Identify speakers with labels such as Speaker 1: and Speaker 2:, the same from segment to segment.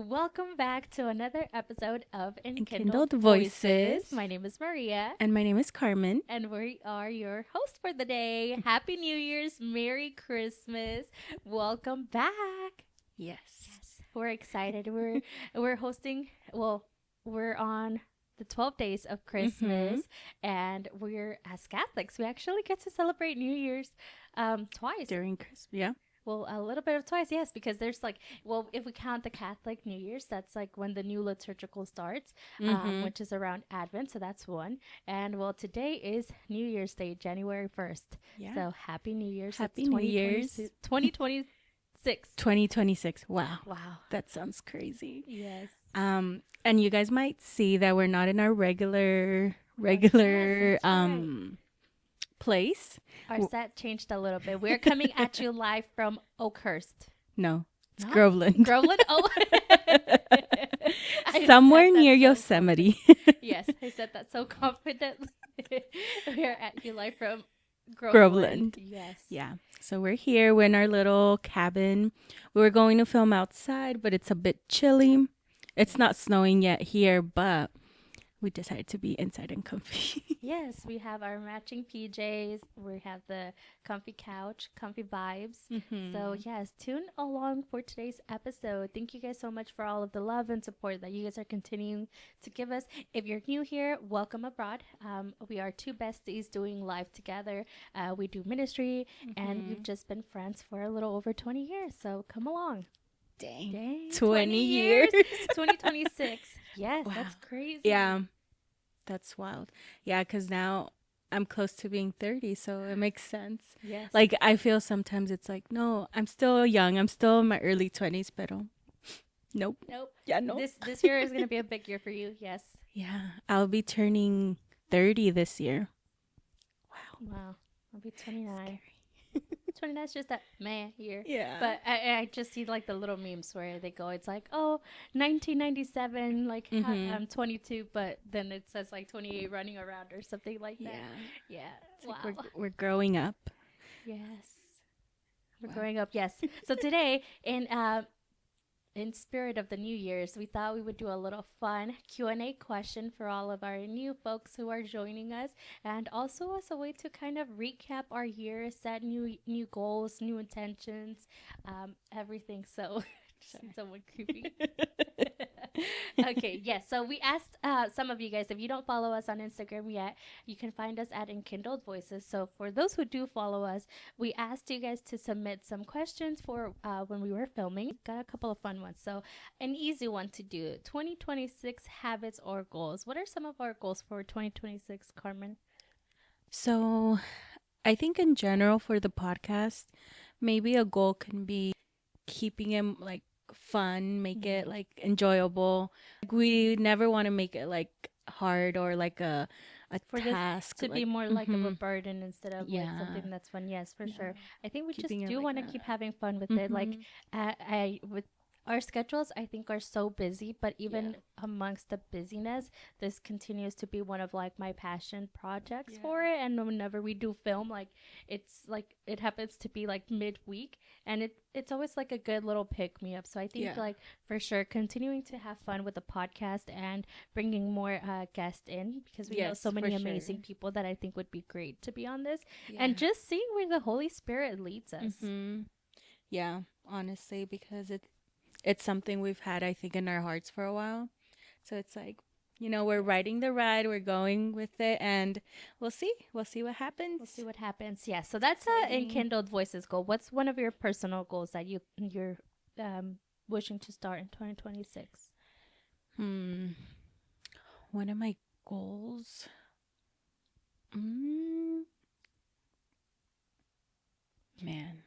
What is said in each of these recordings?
Speaker 1: Welcome back to another episode of
Speaker 2: Enkindled
Speaker 1: Enkindled
Speaker 2: Voices.
Speaker 1: My name is Maria,
Speaker 2: And my name is Carmen.
Speaker 1: and we are your hosts for the day. Happy New Year's, Merry Christmas. Welcome back.
Speaker 2: Yes.
Speaker 1: We're excited. We're hosting. Well, we're on the 12 days of Christmas, and we're as Catholics, we actually get to celebrate New Year's twice.
Speaker 2: During Christmas, yeah.
Speaker 1: Well, a little bit of twice, yes, because there's like, well, if we count the Catholic New Year's, that's like when the new liturgical starts, which is around Advent. So that's one. And well, today is New Year's Day, January 1st.
Speaker 2: Yeah.
Speaker 1: So happy New Year's.
Speaker 2: Happy New Year's.
Speaker 1: 2026.
Speaker 2: 2026. Wow.
Speaker 1: Wow.
Speaker 2: That sounds crazy.
Speaker 1: Yes.
Speaker 2: And you guys might see that we're not in our regular
Speaker 1: Yes, that's right.
Speaker 2: place.
Speaker 1: Our set changed a little bit. We're coming at you live from Oakhurst.
Speaker 2: No, it's
Speaker 1: No?
Speaker 2: Groveland.
Speaker 1: Groveland? Oh. I
Speaker 2: Somewhere
Speaker 1: said that
Speaker 2: near
Speaker 1: so
Speaker 2: Yosemite.
Speaker 1: Yes, I said that so confidently. We're at you live from
Speaker 2: Groveland.
Speaker 1: Yes.
Speaker 2: Yeah. So we're here. We're in our little cabin. We were going to film outside, but it's a bit chilly. It's not snowing yet here, but we decided to be inside and comfy.
Speaker 1: Yes, we have our matching PJs. We have the comfy couch, comfy vibes. So yes, tune along for today's episode. Thank you guys so much for all of the love and support that you guys are continuing to give us. If you're new here, welcome abroad. We are two besties doing life together. We do ministry, and we've just been friends for a little over 20 years. So come along.
Speaker 2: Dang.
Speaker 1: 20
Speaker 2: 20 years.
Speaker 1: 2026. Yes,
Speaker 2: Wow.
Speaker 1: that's crazy.
Speaker 2: Yeah. That's wild. Yeah, because now I'm close to being 30, so it makes sense.
Speaker 1: Yes.
Speaker 2: Like, I feel sometimes it's like, no, I'm still young. I'm still in my early 20s, but nope.
Speaker 1: Nope.
Speaker 2: Yeah, no.
Speaker 1: This year is going to be a big year for you. Yes.
Speaker 2: Yeah, I'll be turning 30 this year. Wow.
Speaker 1: Wow. I'll be 29.
Speaker 2: Scary.
Speaker 1: 29 is just that meh year.
Speaker 2: Yeah.
Speaker 1: But I just see like the little memes where they go, it's like, oh, 1997, like I'm 22, but then it says like 28 running around or something like that.
Speaker 2: Yeah.
Speaker 1: Yeah.
Speaker 2: It's
Speaker 1: Wow.
Speaker 2: like we're growing up.
Speaker 1: Yes. We're
Speaker 2: Wow.
Speaker 1: growing up. Yes. So today in spirit of the New Year's, we thought we would do a little fun Q&A question for all of our new folks who are joining us, and also as a way to kind of recap our year, set new goals, new intentions, everything. So, someone creeping. Okay, yes. So we asked some of you guys, if you don't follow us on Instagram yet, you can find us at Enkindled Voices. So for those who do follow us, we asked you guys to submit some questions for when we were filming. Got a couple of fun ones. So an easy one to do, 2026 habits or goals. What are some of our goals for 2026, Carmen?
Speaker 2: So I think in general for the podcast, maybe a goal can be keeping it like fun, make it like enjoyable. Like, we never want to make it like hard or like a
Speaker 1: For
Speaker 2: task
Speaker 1: this to be more like of a burden instead of like something that's fun. Yes, for sure. I think we
Speaker 2: Keeping
Speaker 1: just
Speaker 2: it
Speaker 1: do
Speaker 2: like
Speaker 1: want to keep having fun with it. Like I with our schedules, I think, are so busy, but even amongst the busyness, this continues to be one of like my passion projects for it. And whenever we do film, like it's like it happens to be like midweek, and it's always like a good little pick me up. So I think like for sure continuing to have fun with the podcast and bringing more guests in, because we know so many amazing people that I think would be great to be on this, and just seeing where the Holy Spirit leads us.
Speaker 2: Yeah, honestly, because it's something we've had, I think, in our hearts for a while. So it's like, we're riding the ride, we're going with it, and we'll see what happens.
Speaker 1: We'll see what happens. Yeah. So that's Enkindled Voices goal. What's one of your personal goals that you're wishing to start in 2026?
Speaker 2: One of my goals. Man.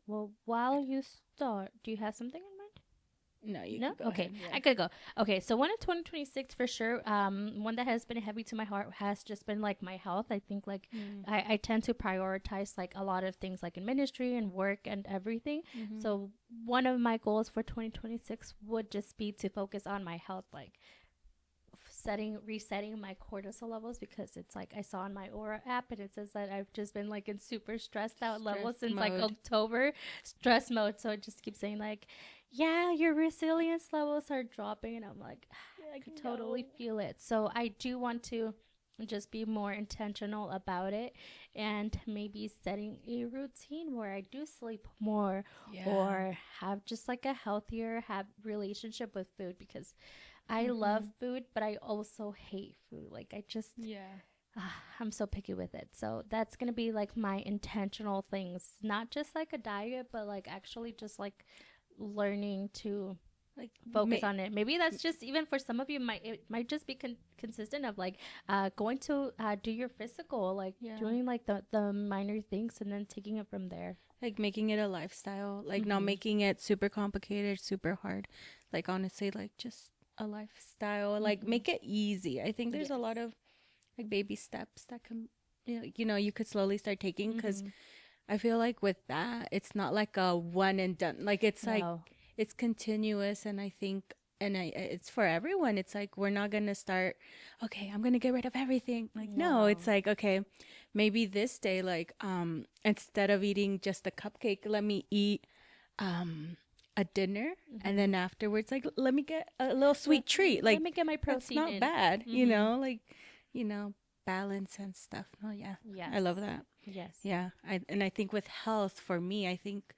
Speaker 1: Well, while you start, do you have something in mind?
Speaker 2: No, you
Speaker 1: No?
Speaker 2: can go
Speaker 1: Okay,
Speaker 2: ahead, yeah.
Speaker 1: I could go. Okay, so one in 2026 for sure. One that has been heavy to my heart has just been like my health. I think like I tend to prioritize like a lot of things like in ministry and work and everything. So one of my goals for 2026 would just be to focus on my health, like resetting my cortisol levels, because it's like I saw on my Aura app and it says that I've just been like in super stressed out levels since like October, stress mode. So it just keeps saying like, yeah, your resilience levels are dropping. And I'm like, I could totally
Speaker 2: No.
Speaker 1: feel it. So I do want to just be more intentional about it and maybe setting a routine where I do sleep more
Speaker 2: Yeah.
Speaker 1: or have just like a healthier have relationship with food because I love
Speaker 2: Mm-hmm.
Speaker 1: food, but I also hate food. Like I just
Speaker 2: Yeah.
Speaker 1: I'm so picky with it. So that's going to be like my intentional things, not just like a diet, but like actually just like learning to
Speaker 2: Like,
Speaker 1: focus on it. Maybe that's just even for some of you might it might just be consistent of like going to do your physical, like
Speaker 2: yeah.
Speaker 1: doing like the minor things and then taking it from there.
Speaker 2: Like making it a lifestyle, like not
Speaker 1: Mhm.
Speaker 2: making it super complicated, super hard. Like honestly, like just a lifestyle. Like
Speaker 1: Mhm.
Speaker 2: make it easy. I think there's a
Speaker 1: Yes.
Speaker 2: lot of like baby steps that can you could slowly start taking because
Speaker 1: Mhm.
Speaker 2: I feel like with that it's not like a one and done. Like it's like
Speaker 1: No.
Speaker 2: it's continuous, and I think it's for everyone. It's like we're not gonna start. Okay, I'm gonna get rid of everything. Like no, it's
Speaker 1: No.
Speaker 2: like okay, maybe this day like instead of eating just a cupcake, let me eat um a dinner, and
Speaker 1: Mhm.
Speaker 2: then afterwards like let me get a little sweet treat.
Speaker 1: Let
Speaker 2: Like
Speaker 1: me get my
Speaker 2: that's
Speaker 1: protein
Speaker 2: not
Speaker 1: in.
Speaker 2: bad,
Speaker 1: Mhm.
Speaker 2: like you know balance and stuff. Oh yeah, I
Speaker 1: Yes.
Speaker 2: love that.
Speaker 1: Yes.
Speaker 2: Yeah, I think with health for me, I think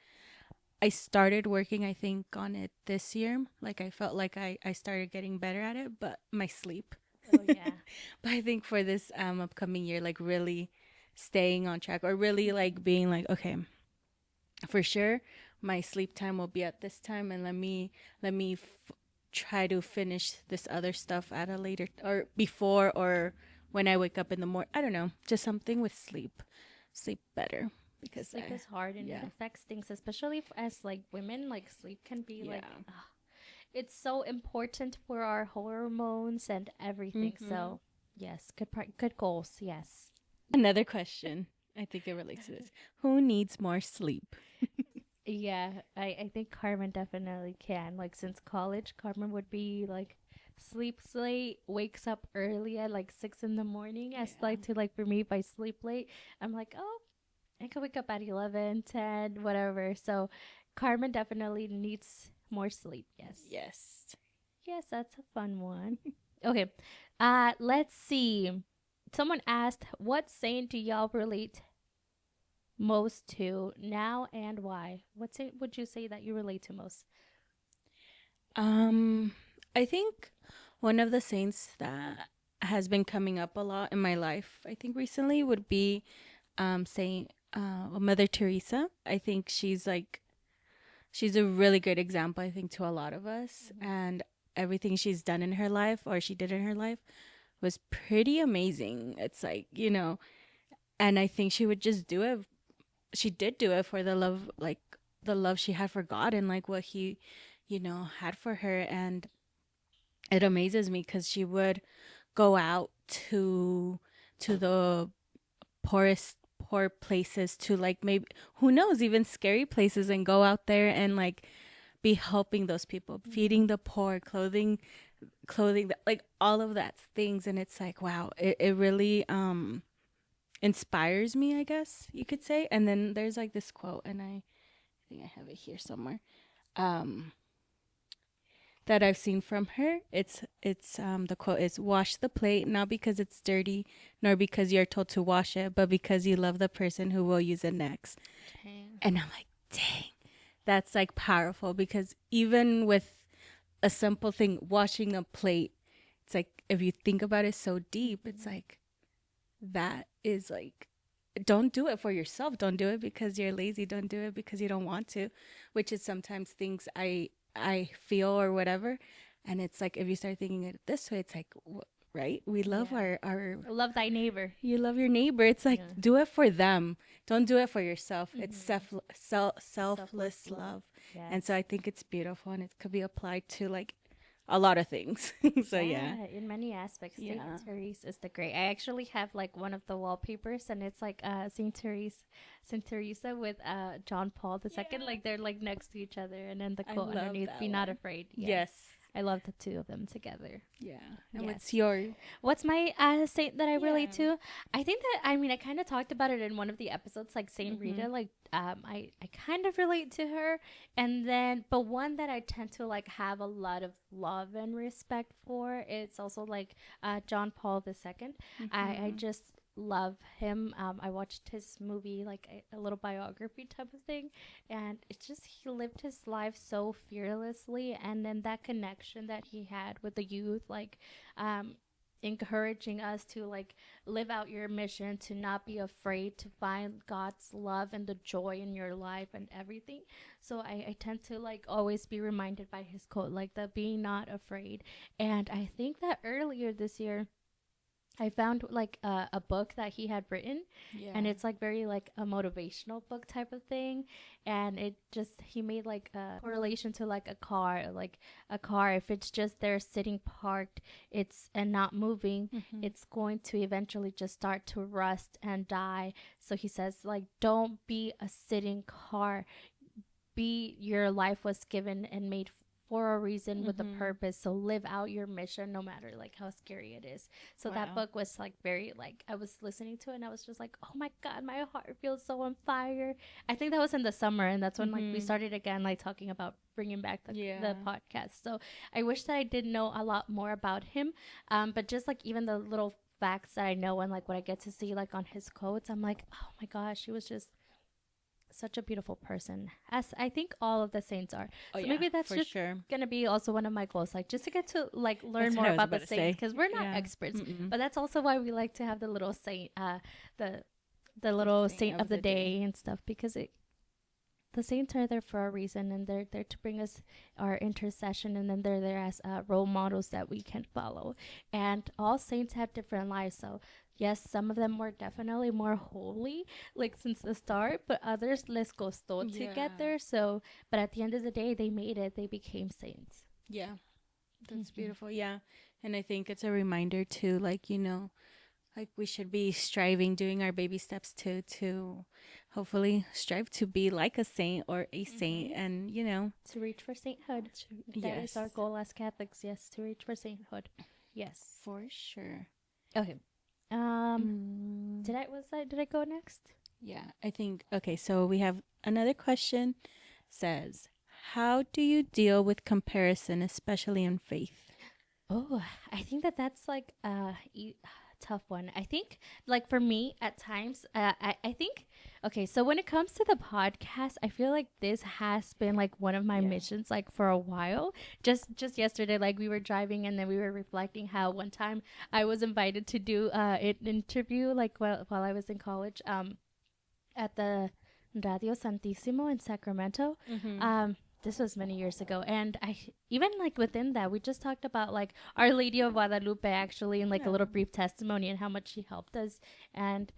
Speaker 2: I started working, I think, on it this year. Like, I felt like I started getting better at it, but my sleep.
Speaker 1: Oh yeah.
Speaker 2: But I think for this upcoming year, like, really staying on track or really, like, being like, okay, for sure, my sleep time will be at this time, and let me try to finish this other stuff at a later or before or when I wake up in the morning. I don't know, just something with sleep better because
Speaker 1: Sleep is hard and it
Speaker 2: yeah,
Speaker 1: affects things, especially as like women. Like sleep can be like
Speaker 2: yeah.
Speaker 1: it's so important for our hormones and everything.
Speaker 2: Mm-hmm.
Speaker 1: So yes, good goals. Yes.
Speaker 2: Another question. I think it relates to this. Who needs more sleep?
Speaker 1: Yeah, I think Carmen definitely can. Like since college, Carmen would be like sleeps late, wakes up early at like 6 in the morning. As
Speaker 2: Yeah.
Speaker 1: like to like for me, if I sleep late, I'm like, oh, I can wake up at 11, 10, whatever. So Carmen definitely needs more sleep. Yes.
Speaker 2: Yes.
Speaker 1: Yes, that's a fun one. Okay. Let's see. Someone asked, what saying do y'all relate most to now and why? What say would you say that you relate to most?
Speaker 2: Um, I think one of the saints that has been coming up a lot in my life, I think recently would be Saint Mother Teresa. I think she's a really good example, I think, to a lot of us,
Speaker 1: Mm-hmm.
Speaker 2: and everything she's done in her life or she did in her life was pretty amazing. It's like, and I think she would just do it. She did do it for the love, like the love she had for God and like what he, had for her. And it amazes me because she would go out to the poor places, to like maybe who knows, even scary places, and go out there and like be helping those people,
Speaker 1: Mm-hmm.
Speaker 2: feeding the poor, clothing like all of that things. And it's like wow, it really inspires me, I guess you could say. And then there's like this quote, and I think I have it here somewhere. Um, that I've seen from her. It's the quote is wash the plate not because it's dirty nor because you're told to wash it, but because you love the person who will use it next.
Speaker 1: Dang.
Speaker 2: And I'm like, dang, that's like powerful because even with a simple thing, washing a plate, it's like if you think about it so deep, it's
Speaker 1: Mm-hmm.
Speaker 2: like that is like don't do it for yourself. Don't do it because you're lazy. Don't do it because you don't want to, which is sometimes things I feel or whatever. And it's like if you start thinking it this way, it's like right. We love
Speaker 1: Yeah.
Speaker 2: our.
Speaker 1: Love thy neighbor.
Speaker 2: You love your neighbor. It's like
Speaker 1: Yeah.
Speaker 2: do it for them. Don't do it for yourself. It's
Speaker 1: Mm-hmm. Selfless
Speaker 2: selfless
Speaker 1: love.
Speaker 2: love, and so
Speaker 1: Yes.
Speaker 2: I think it's beautiful and it could be applied to like a lot of things. So yeah,
Speaker 1: Yeah, in many aspects, Saint
Speaker 2: yeah.
Speaker 1: Therese is the great. I actually have like one of the wallpapers, and it's like Saint Teresa with John Paul II.
Speaker 2: Yeah.
Speaker 1: Like they're like next to each other, and then the
Speaker 2: I
Speaker 1: quote
Speaker 2: love
Speaker 1: underneath:
Speaker 2: that
Speaker 1: "Be not
Speaker 2: one.
Speaker 1: afraid." Yes.
Speaker 2: Yes.
Speaker 1: I love the two of them together.
Speaker 2: Yeah. And what's
Speaker 1: Yes.
Speaker 2: your
Speaker 1: What's my saint that I relate
Speaker 2: Yeah.
Speaker 1: to? I think that I mean I kind of talked about it in one of the episodes, like Saint
Speaker 2: Mm-hmm.
Speaker 1: Rita. Like I kind of relate to her, and then but one that I tend to like have a lot of love and respect for. It's also like John Paul II. I
Speaker 2: Mm-hmm.
Speaker 1: just love him. I watched his movie, like a little biography type of thing, and it's just he lived his life so fearlessly, and then that connection that he had with the youth, like um encouraging us to like live out your mission, to not be afraid, to find God's love and the joy in your life and everything. So I tend to like always be reminded by his quote, like the being not afraid. And I think that earlier this year I found like a book that he had written,
Speaker 2: Yeah.
Speaker 1: and it's like very like a motivational book type of thing. And it just, he made like a correlation to like a car, like a car, if it's just there sitting parked, it's and not moving,
Speaker 2: Mm-hmm.
Speaker 1: it's going to eventually just start to rust and die. So he says, like, don't be a sitting car, be, your life was given and made for a reason with a
Speaker 2: Mm-hmm.
Speaker 1: purpose, so live out your mission no matter like how scary it is. So that
Speaker 2: Wow.
Speaker 1: book was like very like, I was listening to it and I was just like, oh my god, my heart feels so on fire. I think that was in the summer, and that's when like we
Speaker 2: Mm-hmm.
Speaker 1: started again like talking about bringing back the
Speaker 2: Yeah.
Speaker 1: podcast. So I wish that I did know a lot more about him, but just like even the little facts that I know and like what I get to see like on his quotes, I'm like, oh my gosh, he was just such a beautiful person, as I think all of the saints are.
Speaker 2: Oh
Speaker 1: So
Speaker 2: yeah,
Speaker 1: maybe that's
Speaker 2: for
Speaker 1: just
Speaker 2: sure.
Speaker 1: gonna be also one of my goals, like just to get to like learn
Speaker 2: That's what
Speaker 1: more
Speaker 2: I was
Speaker 1: about the
Speaker 2: about to
Speaker 1: saints,
Speaker 2: say.
Speaker 1: because we're not
Speaker 2: Yeah.
Speaker 1: experts.
Speaker 2: Mm-mm.
Speaker 1: But that's also why we like to have the little saint, the the
Speaker 2: The
Speaker 1: little
Speaker 2: saint
Speaker 1: saint of
Speaker 2: of
Speaker 1: the
Speaker 2: the day.
Speaker 1: day and stuff, because it, the saints are there for a reason, and they're there to bring us our intercession, and then they're there as role models that we can follow. And all saints have different lives, so yes, some of them were definitely more holy like since the start, but others les costó to get
Speaker 2: Yeah.
Speaker 1: there. So but at the end of the day, they made it, they became saints.
Speaker 2: Yeah. That's
Speaker 1: Mm-hmm.
Speaker 2: beautiful. Yeah. And I think it's a reminder too, like, like we should be striving, doing our baby steps to hopefully strive to be like a saint or a saint.
Speaker 1: Mm-hmm.
Speaker 2: And,
Speaker 1: To reach for sainthood, that is our
Speaker 2: yes,
Speaker 1: goal as Catholics. Yes, to reach for sainthood. Yes.
Speaker 2: for sure.
Speaker 1: Okay. um
Speaker 2: Mm,
Speaker 1: did I go next?
Speaker 2: yeah, I think, okay, so we have another question says, how do you deal with comparison, especially in faith?
Speaker 1: Oh, I think that that's like tough one. I think like for me at times, I think, okay, so when it comes to the podcast, I feel like this has been like one of my
Speaker 2: Yeah.
Speaker 1: missions like for a while. Just yesterday, like we were driving and then we were reflecting how one time I was invited to do an interview like while I was in college at the Radio Santissimo in Sacramento.
Speaker 2: Mm-hmm.
Speaker 1: This was many years ago, and I even like within that we just talked about like Our Lady of Guadalupe actually in like a
Speaker 2: Yeah.
Speaker 1: little brief testimony and how much she helped us. And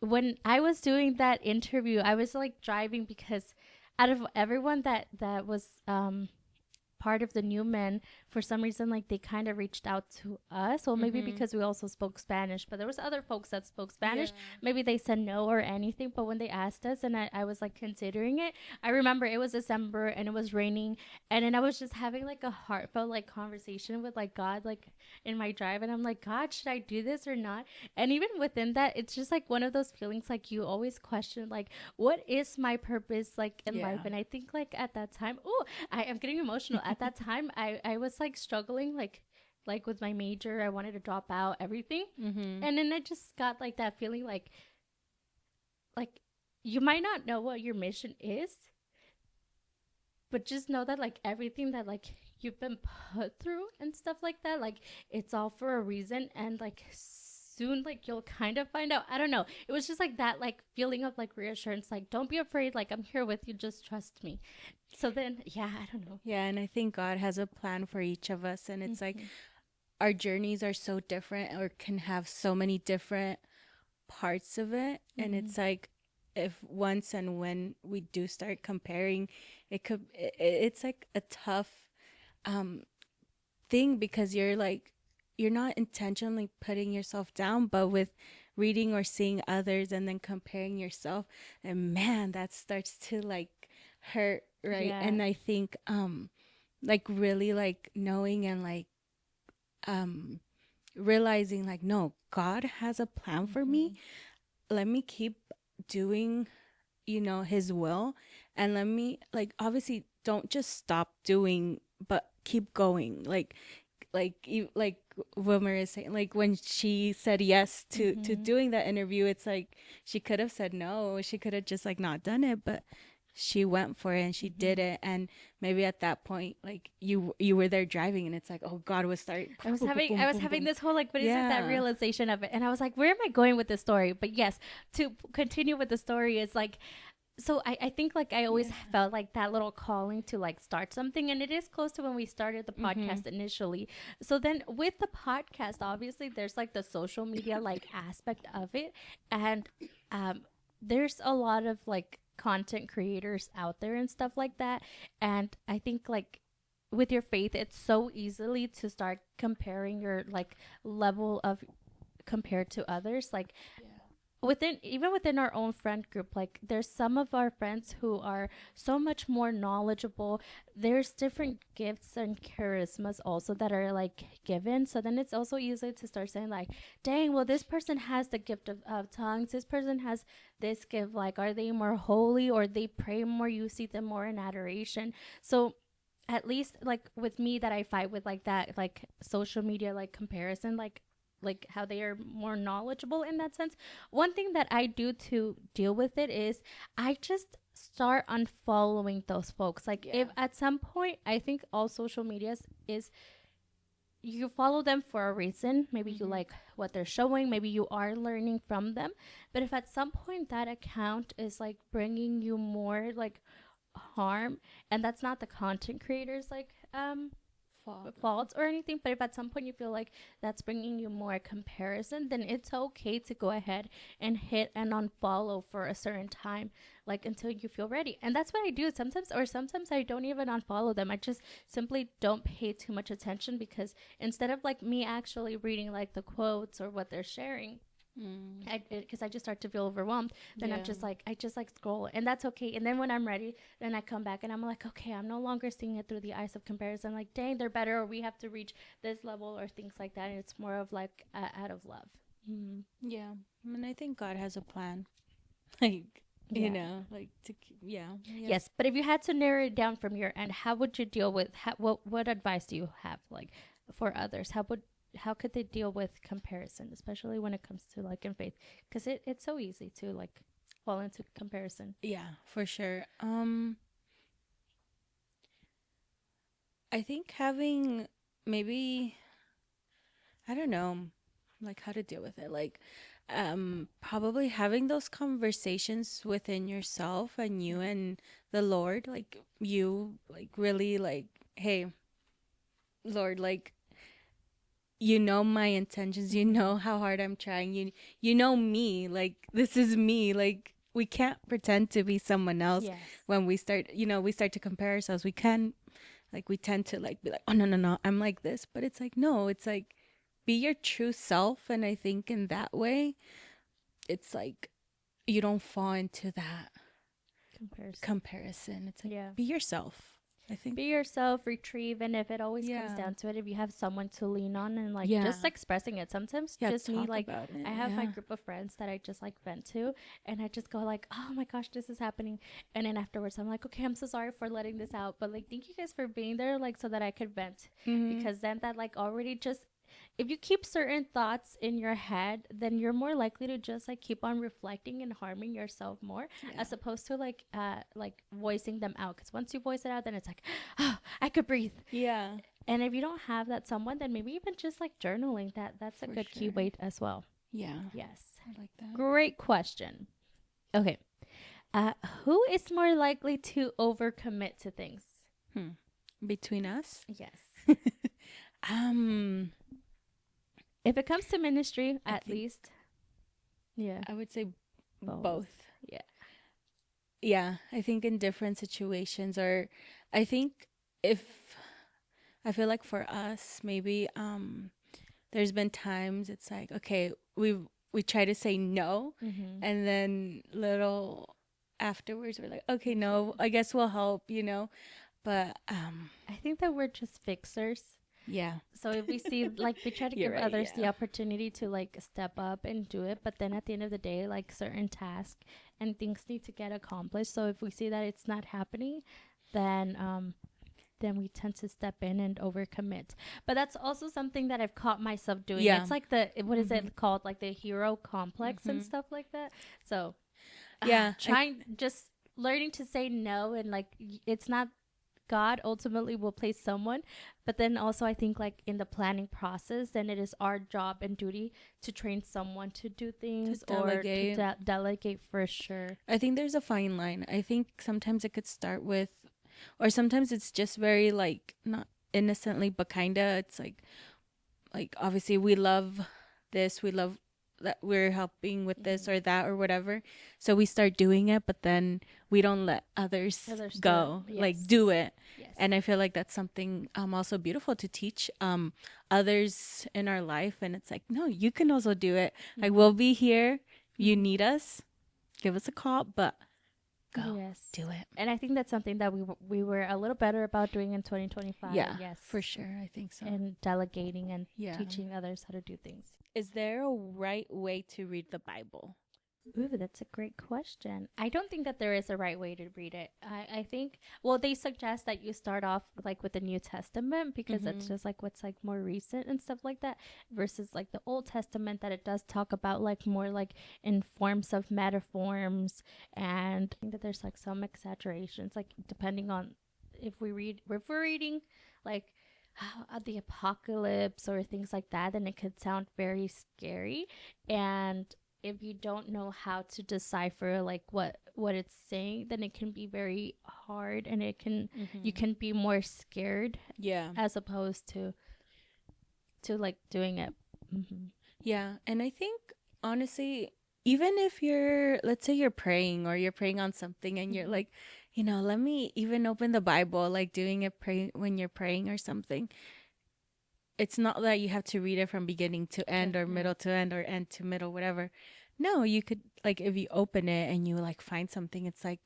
Speaker 1: when I was doing that interview, I was like driving because out of everyone that was part of the new men, for some reason like they kind of reached out to us, well maybe
Speaker 2: Mm-hmm.
Speaker 1: because we also spoke Spanish, but there was other folks that spoke
Speaker 2: Yeah.
Speaker 1: Spanish. Maybe they said no or anything, but when they asked us and I was like considering it, I remember it was December and it was raining, and then I was just having like a heartfelt like conversation with like God, like in my drive, and I'm like, God, should I do this or not? And even within that, it's just like one of those feelings like you always question like, what is my purpose like in life?
Speaker 2: Yeah.
Speaker 1: And I think like at that time, oh, I am getting emotional. At that time, I was like struggling like with my major. I wanted to drop out everything,
Speaker 2: Mm-hmm.
Speaker 1: and then I just got like that feeling like you might not know what your mission is, but just know that like everything that like you've been put through and stuff like that, like it's all for a reason, and like soon like you'll kind of find out. I don't know, it was just like that like feeling of like reassurance, like don't be afraid, like I'm here with you, just trust me. So then yeah, I don't know.
Speaker 2: Yeah, and I think God has a plan for each of us, and it's like
Speaker 1: Mm-hmm.
Speaker 2: our journeys are so different or can have so many different parts of it. And
Speaker 1: Mm-hmm.
Speaker 2: it's like if once and when we do start comparing, it's like a tough um thing, because you're not intentionally putting yourself down, but with reading or seeing others and then comparing yourself, and man, that starts to like hurt, right?
Speaker 1: Yeah.
Speaker 2: And I think like really like knowing and like um realizing like, no, God has a plan for me. Let me keep doing, you know, his will, and let me like obviously don't just stop doing, but keep going. Like you like Wilmer is saying, like when she said yes to doing that interview, it's like she could have said no, she could have just like not done it, but she went for it and she did it. And maybe at that point, like you were there driving, and it's like, oh, God was starting.
Speaker 1: I was having this whole like, what is it, that
Speaker 2: Yeah.
Speaker 1: realization of it, and I was like, where am I going with this story? But yes, to continue with the story is like, so I think like I always
Speaker 2: Yeah.
Speaker 1: felt like that little calling to like start something, and it is close to when we started the podcast initially. So then with the podcast, obviously there's like the social media like aspect of it, and um there's a lot of like content creators out there and stuff like that. And I think like with your faith, it's so easily to start comparing your like level of compared to others. Like within, even within our own friend group, like there's some of our friends who are so much more knowledgeable. There's different gifts and charismas also that are like given, so then it's also easy to start saying like, dang, well, this person has the gift of tongues, this person has this gift, like are they more holy, or they pray more, you see them more in adoration. So at least like with me, that I fight with like that like social media like comparison, like how they are more knowledgeable in that sense. One thing that I do to deal with it is I just start unfollowing those folks. Like if at some point, I think all social medias is you follow them for a reason. Maybe you like what they're showing, maybe you are learning from them. But if at some point that account is like bringing you more like harm, and that's not the content creators like faults or anything, but if at some point you feel like that's bringing you more comparison, then it's okay to go ahead and hit and unfollow for a certain time, like until you feel ready. And that's what I do sometimes, or sometimes I don't even unfollow them. I just simply don't pay too much attention, because instead of like me actually reading like the quotes or what they're sharing, because I just start to feel overwhelmed. Then I'm just like, I just like scroll, and that's okay. And then when I'm ready, then I come back and I'm like, okay, I'm no longer seeing it through the eyes of comparison. Like, dang, they're better, or we have to reach this level, or things like that. And it's more of like out of love.
Speaker 2: Yeah. I mean, I think God has a plan. Like, you
Speaker 1: Yeah.
Speaker 2: know, like yeah.
Speaker 1: Yes, but if you had to narrow it down from your end, how would you deal with what advice do you have like for others? How could they deal with comparison, especially when it comes to like in faith? Because it's so easy to like fall into comparison.
Speaker 2: Yeah, for sure. I think having maybe, I don't know, like how to deal with it. Like probably having those conversations within yourself and you and the Lord, like you like really like, hey, Lord, like you know my intentions, you know how hard I'm trying, you know me, like this is me, like we can't pretend to be someone else.
Speaker 1: Yes.
Speaker 2: When we start, you know, we start to compare ourselves, we can, like we tend to like be like, oh no no no, I'm like this, but it's like no, it's like be your true self. And I think in that way it's like you don't fall into that comparison. It's like,
Speaker 1: Yeah.
Speaker 2: be yourself, I think.
Speaker 1: Be yourself, retrieve, and if it always comes
Speaker 2: Yeah.
Speaker 1: down to it, if you have someone to lean on and like
Speaker 2: Yeah.
Speaker 1: just expressing it, sometimes
Speaker 2: Yeah,
Speaker 1: just me,
Speaker 2: talk
Speaker 1: like
Speaker 2: about it.
Speaker 1: I have my
Speaker 2: Yeah.
Speaker 1: group of friends that I just like vent to, and I just go like, oh my gosh, this is happening, and then afterwards I'm like, okay, I'm so sorry for letting this out, but like thank you guys for being there, like so that I could vent, because then that like already just, if you keep certain thoughts in your head, then you're more likely to just like keep on reflecting and harming yourself more, as opposed to like voicing them out. Because once you voice it out, then it's like, oh, I could breathe.
Speaker 2: Yeah.
Speaker 1: And if you don't have that someone, then maybe even just like journaling, that's a good key weight as well.
Speaker 2: Yeah.
Speaker 1: Yes.
Speaker 2: I like that.
Speaker 1: Great question. Okay. Who is more likely to overcommit to things?
Speaker 2: Between us?
Speaker 1: Yes.
Speaker 2: If
Speaker 1: it comes to ministry, at least. Yeah.
Speaker 2: I would say both.
Speaker 1: Yeah.
Speaker 2: Yeah, I think in different situations, or I think if I feel like for us maybe there's been times it's like, okay, we try to say no, and then little afterwards we're like, okay, no, I guess we'll help, you know. But
Speaker 1: I think that we're just fixers.
Speaker 2: yeah,
Speaker 1: So if we see, like, we try to
Speaker 2: you're
Speaker 1: give
Speaker 2: right.
Speaker 1: others the
Speaker 2: Yeah.
Speaker 1: opportunity to like step up and do it, but then at the end of the day, like, certain tasks and things need to get accomplished. So if we see that it's not happening, then then we tend to step in and overcommit. But that's also something that I've caught myself doing.
Speaker 2: Yeah.
Speaker 1: It's like the, what is
Speaker 2: Mm-hmm.
Speaker 1: it called, like the hero complex and
Speaker 2: Mm-hmm.
Speaker 1: stuff like that. So
Speaker 2: Yeah.
Speaker 1: trying, just learning to say no, and like, it's not, God ultimately will place someone, but then also I think, like, in the planning process, then it is our job and duty to train someone to do
Speaker 2: To
Speaker 1: things, or to
Speaker 2: delegate.
Speaker 1: delegate, for sure.
Speaker 2: I think there's a fine line. I think sometimes it could start with, or sometimes it's just very like not innocently, but kinda. It's like obviously we love this, we love that we're helping with this or that or whatever, so we start doing it, but then we don't let others
Speaker 1: Others do it.
Speaker 2: go, like
Speaker 1: Yes.
Speaker 2: do it.
Speaker 1: Yes.
Speaker 2: And I feel like that's something also beautiful to teach others in our life. And it's like, no, you can also do it. I will be here. You need us, give us a call, but go
Speaker 1: Yes.
Speaker 2: do it.
Speaker 1: And I think that's something that we were a little better about doing in 2025.
Speaker 2: Yeah,
Speaker 1: Yes.
Speaker 2: for sure. I think so.
Speaker 1: And delegating and
Speaker 2: Yeah.
Speaker 1: teaching others how to do things.
Speaker 2: Is there a right way to read the Bible?
Speaker 1: Ooh, that's a great question. I don't think that there is a right way to read it. I think, well, they suggest that you start off like with the New Testament, because that's just like what's like more recent and stuff like that, versus like the Old Testament, that it does talk about like more like in forms of metaphors. And I think that there's like some exaggerations, like depending on if we're reading like the apocalypse or things like that, then it could sound very scary. And if you don't know how to decipher like what it's saying, then it can be very hard, and it can you can be more scared,
Speaker 2: Yeah.
Speaker 1: as opposed to like doing it.
Speaker 2: Yeah. And I think honestly, even if you're, let's say you're praying or you're praying on something and you're like, let me even open the Bible, like doing it when you're praying or something. It's not that you have to read it from beginning to end or middle to end or end to middle, whatever. No, you could, like, if you open it and you like find something, it's like,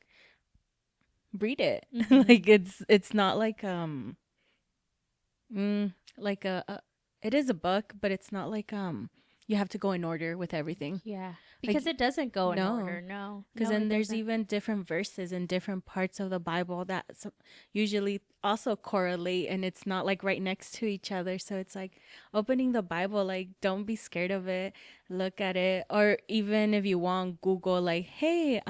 Speaker 2: read it. Like it's not like like it is a book, but it's not like you have to go in order with everything.
Speaker 1: Yeah, because
Speaker 2: Like,
Speaker 1: it doesn't go in
Speaker 2: no.
Speaker 1: order. No,
Speaker 2: Because
Speaker 1: no,
Speaker 2: then
Speaker 1: it
Speaker 2: there's
Speaker 1: doesn't.
Speaker 2: even different verses in different parts of the Bible that usually also correlate, and it's not like right next to each other. So it's like opening the Bible, like, don't be scared of it. Look at it. Or even if you want, Google, like, hey,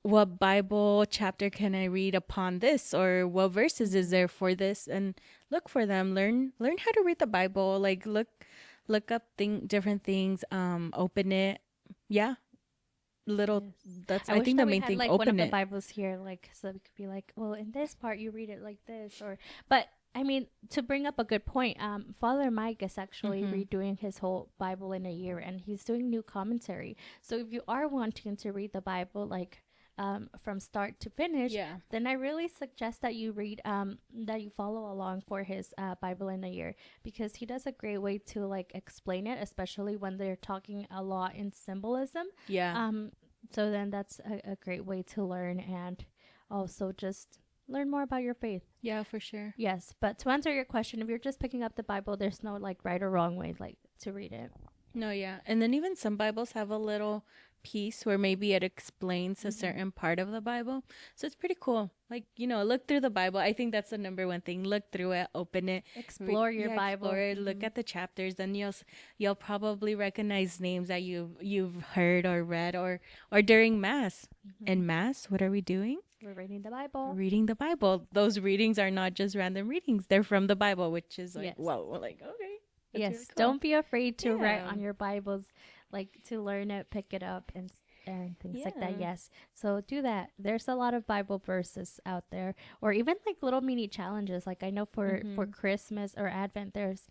Speaker 2: what Bible chapter can I read upon this, or what verses is there for this, and look for them. Learn how to read the Bible. Like, look up different things. Open it. Yeah, little.
Speaker 1: Yes.
Speaker 2: That's,
Speaker 1: I
Speaker 2: I
Speaker 1: wish
Speaker 2: think,
Speaker 1: that
Speaker 2: the
Speaker 1: we
Speaker 2: main
Speaker 1: had
Speaker 2: thing.
Speaker 1: like one of
Speaker 2: Open
Speaker 1: the
Speaker 2: it.
Speaker 1: Bibles here, like, so we could be like, well, in this part you read it like this, or. But I mean, to bring up a good point, Father Mike is actually redoing his whole Bible in a year, and he's doing new commentary. So if you are wanting to read the Bible like from start to finish,
Speaker 2: Yeah.
Speaker 1: then I really suggest that you read that you follow along for his Bible in a year, because he does a great way to like explain it, especially when they're talking a lot in symbolism.
Speaker 2: Yeah.
Speaker 1: So then that's a great way to learn, and also just learn more about your faith.
Speaker 2: Yeah, for sure.
Speaker 1: Yes, but to answer your question, if you're just picking up the Bible, there's no like right or wrong way like to read it.
Speaker 2: No, yeah. And then even some Bibles have a little piece where maybe it explains a certain part of the Bible. So it's pretty cool. Like, look through the Bible. I think that's the number one thing. Look through it, open it,
Speaker 1: Explore your Bible.
Speaker 2: explore it, look at the chapters. Then you'll probably recognize names that you've heard or read or during mass. In mass, what are we doing?
Speaker 1: We're reading the Bible.
Speaker 2: Reading the Bible. Those readings are not just random readings. They're from the Bible, which is like,
Speaker 1: Yes.
Speaker 2: whoa, like, okay. That's
Speaker 1: Yes,
Speaker 2: really cool.
Speaker 1: don't be afraid to write
Speaker 2: Yeah.
Speaker 1: on your Bibles, like to learn it, pick it up, and things like that.
Speaker 2: Yeah.
Speaker 1: Yes, so do that. There's a lot of Bible verses out there, or even like little mini challenges. Like I know for Christmas or Advent, there's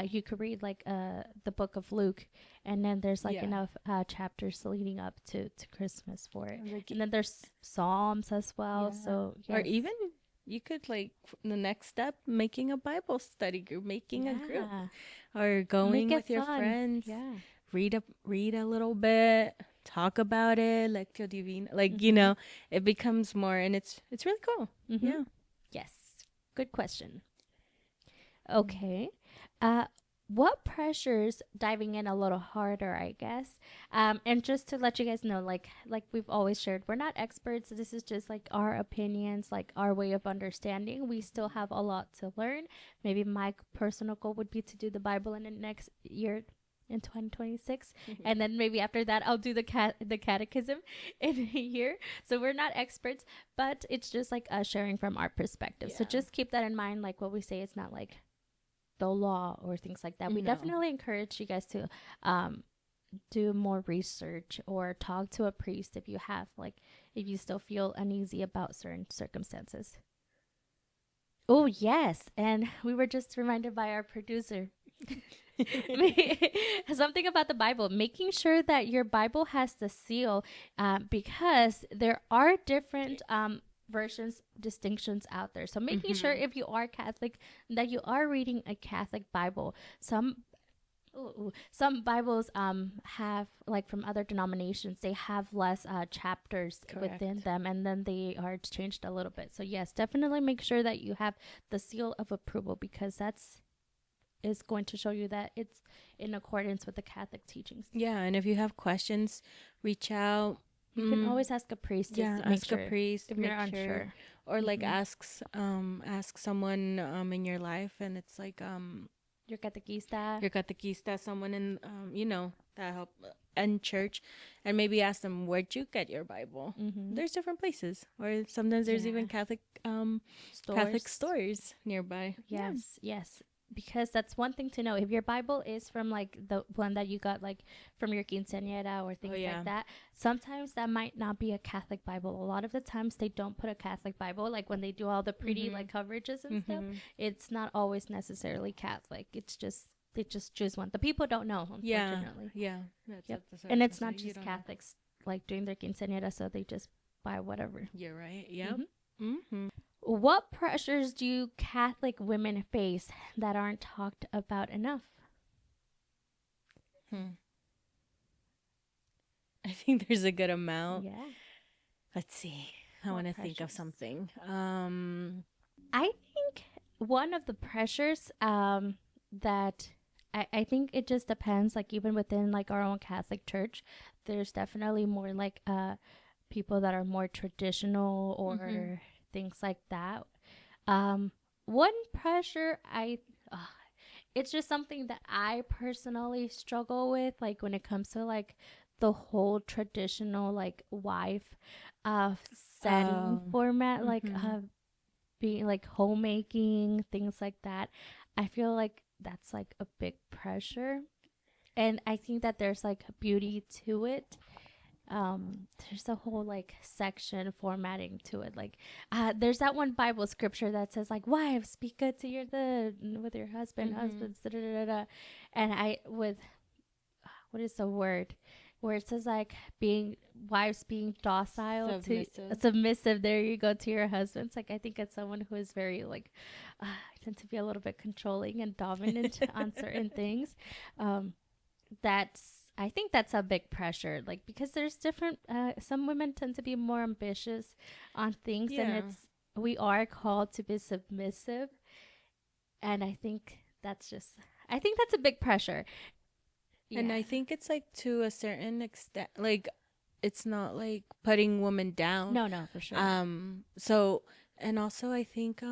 Speaker 1: you could read like the book of Luke, and then there's like
Speaker 2: Yeah.
Speaker 1: enough chapters leading up to Christmas for it,
Speaker 2: Like,
Speaker 1: and then there's Psalms as well.
Speaker 2: Yeah.
Speaker 1: So
Speaker 2: Or
Speaker 1: yes.
Speaker 2: even you could, like, the next step, making a Bible study group, making a group, or going
Speaker 1: Make it
Speaker 2: with your
Speaker 1: fun.
Speaker 2: friends.
Speaker 1: Yeah.
Speaker 2: Read a little bit. talk about it, lectio divina, like it becomes more, and it's really cool. Yeah.
Speaker 1: Yes. Good question. Okay. Uh, what pressures, diving in a little harder, I guess. And just to let you guys know, like we've always shared, we're not experts. This is just like our opinions, like our way of understanding. We still have a lot to learn. Maybe my personal goal would be to do the Bible in the next year in 2026, and then maybe after that I'll do the catechism in a year. So we're not experts, but it's just like us sharing from our perspective. So just keep that in mind. Like what we say, it's not like the law or things like that. We definitely encourage you guys to do more research or talk to a priest if you have, like, if you still feel uneasy about certain circumstances. Oh yes, and we were just reminded by our producer something about the Bible, making sure that your Bible has the seal, because there are different versions, distinctions out there. So making sure if you are Catholic that you are reading a Catholic Bible. Some Bibles have, like, from other denominations, they have less chapters within them, and then they are changed a little bit. So yes, definitely make sure that you have the seal of approval, because that's is going to show you that it's in accordance with the Catholic teachings.
Speaker 2: Yeah, and if you have questions, reach out.
Speaker 1: You can always ask a priest.
Speaker 2: Yeah, ask a priest
Speaker 1: if you're unsure,
Speaker 2: or like ask someone in your life, and it's like
Speaker 1: your catequista,
Speaker 2: someone in that help in church, and maybe ask them, where'd you get your Bible? There's different places, or sometimes there's even Catholic stores nearby.
Speaker 1: Yes, because that's one thing to know. If your Bible is from, like, the one that you got, like, from your quinceañera or things like that, sometimes that might not be a Catholic Bible. A lot of the times they don't put a Catholic Bible, like when they do all the pretty like coverages and stuff. It's not always necessarily Catholic. It's just they just choose one. The people don't know, unfortunately. That's and it's not just Catholics like doing their quinceañera, so they just buy whatever.
Speaker 2: You're right. Yeah.
Speaker 1: What pressures do Catholic women face that aren't talked about enough?
Speaker 2: I think there's a good amount.
Speaker 1: Yeah.
Speaker 2: Let's see. I want to think of something.
Speaker 1: I think one of the pressures that I think it just depends, like, even within, like, our own Catholic Church, there's definitely more, like, people that are more traditional or things like that. One pressure it's just something that I personally struggle with, like, when it comes to, like, the whole traditional, like, wife setting format, like being, like, homemaking, things like that. I feel like that's, like, a big pressure, and I think that there's, like, beauty to it. There's a whole, like, section formatting to it, like, there's that one Bible scripture that says, like, wives, be good to with your husbands, da, da, da, da. And with what is the word where it says, like, wives being docile, submissive, there you go, to your husbands. Like, I think it's someone who is very, like, I tend to be a little bit controlling and dominant on certain things. I think that's a big pressure, like, because there's different, some women tend to be more ambitious on things, and we are called to be submissive. And I think that's a big pressure.
Speaker 2: And I think it's, like, to a certain extent, like, it's not like putting women down.
Speaker 1: No, for sure.
Speaker 2: So, and also I think,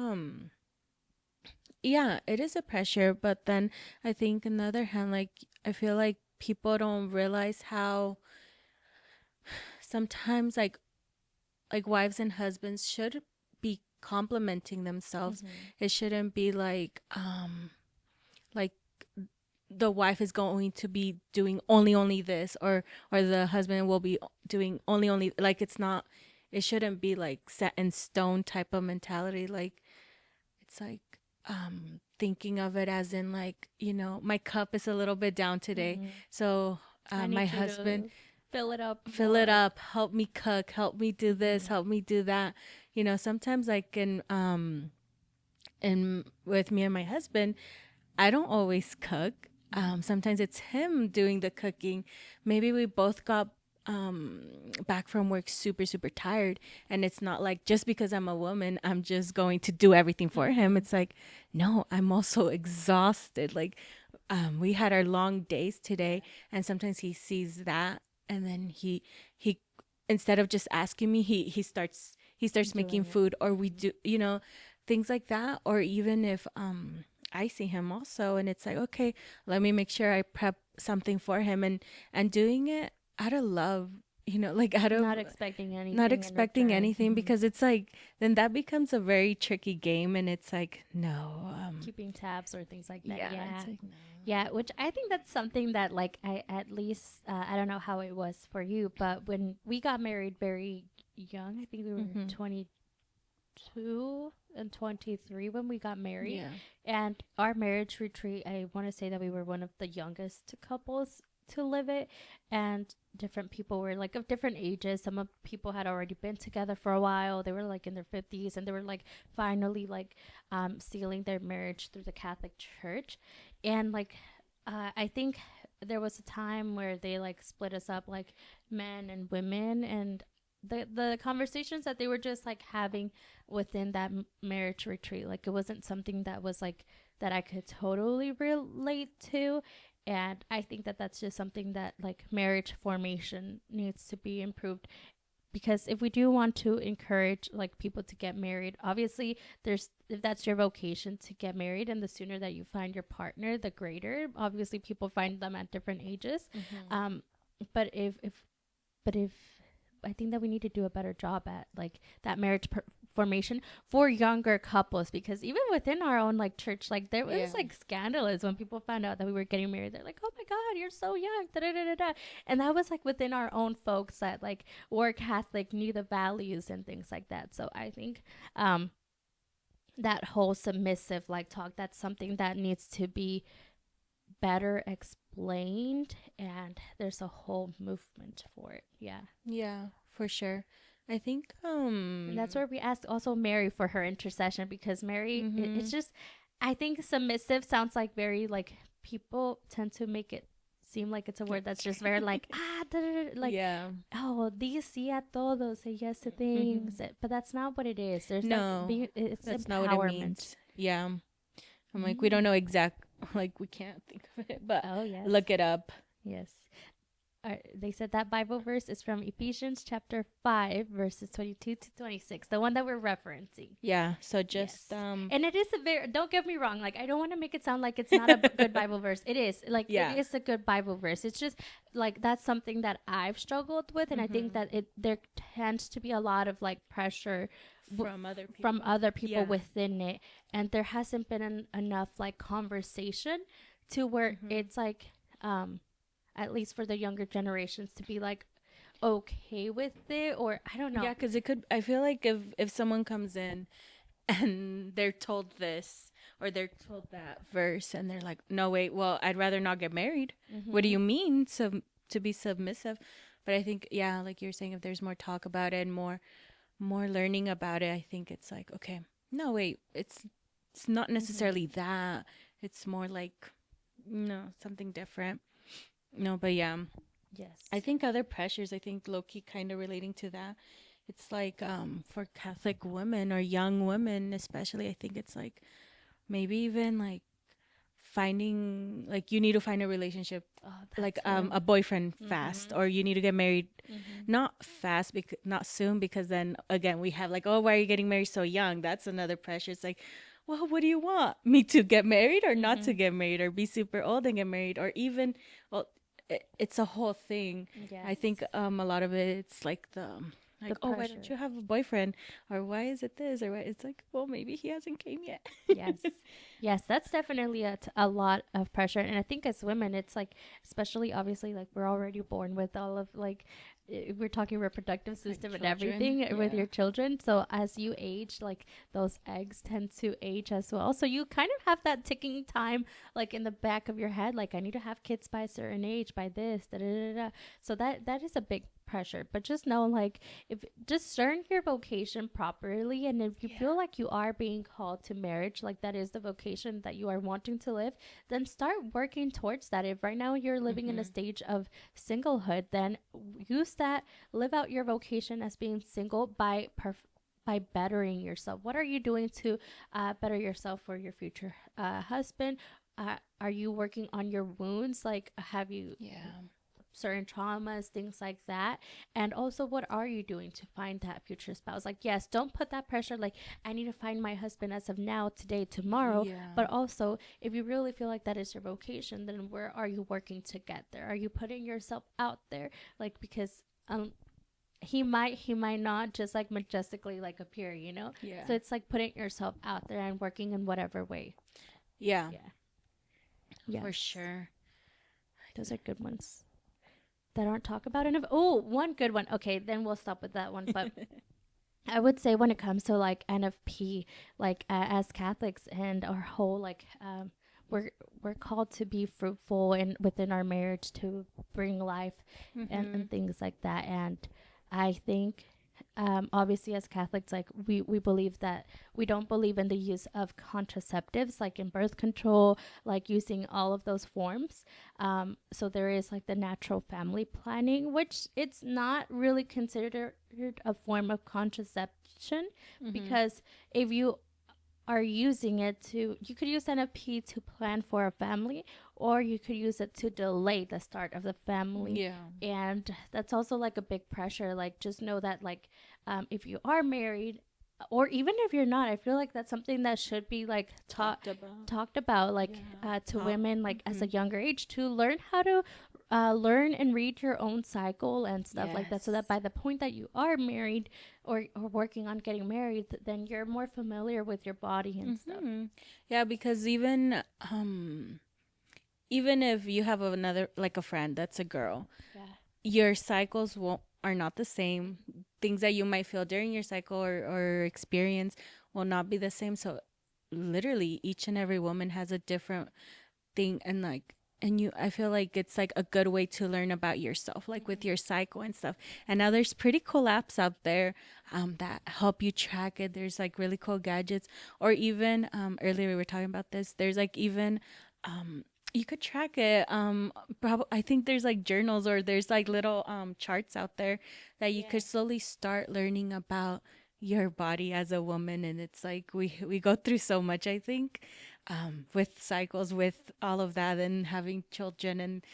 Speaker 2: it is a pressure, but then I think on the other hand, like, I feel like people don't realize how sometimes, like wives and husbands should be complimenting themselves. It shouldn't be like the wife is going to be doing only this, or the husband will be doing only, like, it shouldn't be like set in stone type of mentality. Like, it's like thinking of it as in, like, my cup is a little bit down today, so my husband
Speaker 1: fill it up,
Speaker 2: help me cook, help me do this, help me do that. Sometimes, like, in with me and my husband, I don't always cook. Sometimes it's him doing the cooking. Maybe we both got back from work super super tired, and it's not like just because I'm a woman I'm just going to do everything for him. It's like, no, I'm also exhausted. Like, we had our long days today, and sometimes he sees that, and then he instead of just asking me, he starts making food, or we do, things like that. Or even if I see him also, and it's like, okay, let me make sure I prep something for him, and doing it out of love, like out of
Speaker 1: Not expecting anything.
Speaker 2: not
Speaker 1: in
Speaker 2: expecting
Speaker 1: return.
Speaker 2: anything, because it's like, then that becomes a very tricky game, and it's like, no,
Speaker 1: Keeping tabs or things like that.
Speaker 2: yeah,
Speaker 1: Yeah.
Speaker 2: it's like, no.
Speaker 1: Yeah, which I think that's something that, like, I at least, I don't know how it was for you, but when we got married very young, I think we were 22 and 23 when we got married.
Speaker 2: Yeah.
Speaker 1: And our marriage retreat, I want to say that we were one of the youngest couples to live it. And different people were like of different ages. Some of people had already been together for a while. They were like in their 50s, and they were like finally like sealing their marriage through the Catholic Church. And like I think there was a time where they like split us up, like men and women, and the conversations that they were just like having within that marriage retreat, like it wasn't something that was like that I could totally relate to. And I think that that's just something that like marriage formation needs to be improved, because if we do want to encourage like people to get married, obviously there's, if that's your vocation to get married, and the sooner that you find your partner the greater. Obviously people find them at different ages. But if I think that we need to do a better job at like that marriage formation for younger couples, because even within our own like church, like there was like scandalous when people found out that we were getting married. They're like, "Oh my God, you're so young!" Da, da, da, da, da. And that was like within our own folks that like were Catholic, knew the values and things like that. So I think that whole submissive like talk, that's something that needs to be better explained, and there's a whole movement for it.
Speaker 2: Yeah, for sure. I think
Speaker 1: And that's where we asked also Mary for her intercession, because Mary, it's just, I think submissive sounds like very like, people tend to make it seem like it's a word that's just very like da, da, da, like, oh, dice sí a todo, say yes to things. But that's not what it is. There's
Speaker 2: no,
Speaker 1: like it's
Speaker 2: that's
Speaker 1: empowerment.
Speaker 2: not what it means. Yeah, I'm like, we don't know exact, like we can't think of it, but look it up.
Speaker 1: Yes. They said that Bible verse is from Ephesians chapter 5, verses 22 to 26, the one that we're referencing.
Speaker 2: Yeah, so just
Speaker 1: and it is a very, don't get me wrong, like I don't want to make it sound like it's not a good Bible verse. It is, like, it is a good Bible verse. It's just like that's something that I've struggled with, and I think that there tends to be a lot of like pressure from other people within it, and there hasn't been enough like conversation to where it's like at least for the younger generations to be like okay with it, or I don't know.
Speaker 2: Yeah, because it could, I feel like if someone comes in and they're told this or they're told that verse, and they're like, no, wait, well, I'd rather not get married. What do you mean to be submissive? But I think, yeah, like you're saying, if there's more talk about it and more learning about it, I think it's like, okay, no, wait, it's not necessarily that. It's more like, no, something different. No, but yeah.
Speaker 1: Yes.
Speaker 2: I think other pressures, I think low-key kind of relating to that. It's like for Catholic women or young women especially, I think it's like maybe even like finding, like you need to find a relationship, like a boyfriend fast, or you need to get married not fast, not soon, because then again we have like, oh, why are you getting married so young? That's another pressure. It's like, well, what do you want me to get married or not to get married, or be super old and get married, or even, well, it's a whole thing. I think a lot of it, it's like like, oh, why don't you have a boyfriend, or why is it this, or why? It's like, well, maybe he hasn't came yet.
Speaker 1: Yes, that's definitely a lot of pressure. And I think as women, it's like, especially obviously like we're already born with all of like, we're talking reproductive system like and everything with your children. So as you age, like those eggs tend to age as well. So you kind of have that ticking time like in the back of your head, like I need to have kids by a certain age, by this, da, da, da, da. So that is a big pressure, but just know, like, if discern your vocation properly, and if you feel like you are being called to marriage, like that is the vocation that you are wanting to live, then start working towards that. If right now you're living in a stage of singlehood, then use that, live out your vocation as being single by bettering yourself. What are you doing to better yourself for your future husband? Are you working on your wounds? Like, have you certain traumas, things like that? And also, what are you doing to find that future spouse? Like, yes, don't put that pressure, like, I need to find my husband as of now, today, tomorrow. But also, if you really feel like that is your vocation, then where are you working to get there? Are you putting yourself out there? Like, because he might not just like majestically like appear, you know. So it's like putting yourself out there and working in whatever way.
Speaker 2: Yeah.
Speaker 1: Yeah,
Speaker 2: For sure.
Speaker 1: those are good ones that aren't talked about enough. Oh, one good one. Okay, then we'll stop with that one. But I would say when it comes to like NFP, like as Catholics and our whole like we're called to be fruitful and within our marriage to bring life and things like that. And I think obviously as Catholics, like we believe that we don't believe in the use of contraceptives like in birth control, like using all of those forms. So there is like the natural family planning, which it's not really considered a form of contraception, because if you are using it to, you could use NFP to plan for a family, or you could use it to delay the start of the family. And that's also like a big pressure. Like, just know that, like, if you are married, or even if you're not, I feel like that's something that should be like talked about, like to women, like as a younger age, to learn how to learn and read your own cycle and stuff like that, so that by the point that you are married or working on getting married, then you're more familiar with your body and stuff.
Speaker 2: Yeah, because even if you have another, like a friend that's a girl, your cycles are not the same. Things that you might feel during your cycle or experience will not be the same. So literally each and every woman has a different thing, and like, and you, I feel like it's like a good way to learn about yourself, like with your cycle and stuff. And now there's pretty cool apps out there that help you track it. There's like really cool gadgets, or even earlier we were talking about this, there's like even you could track it. I think there's like journals, or there's like little charts out there that you could slowly start learning about your body as a woman. And it's like we go through so much, I think, with cycles, with all of that, and having children, and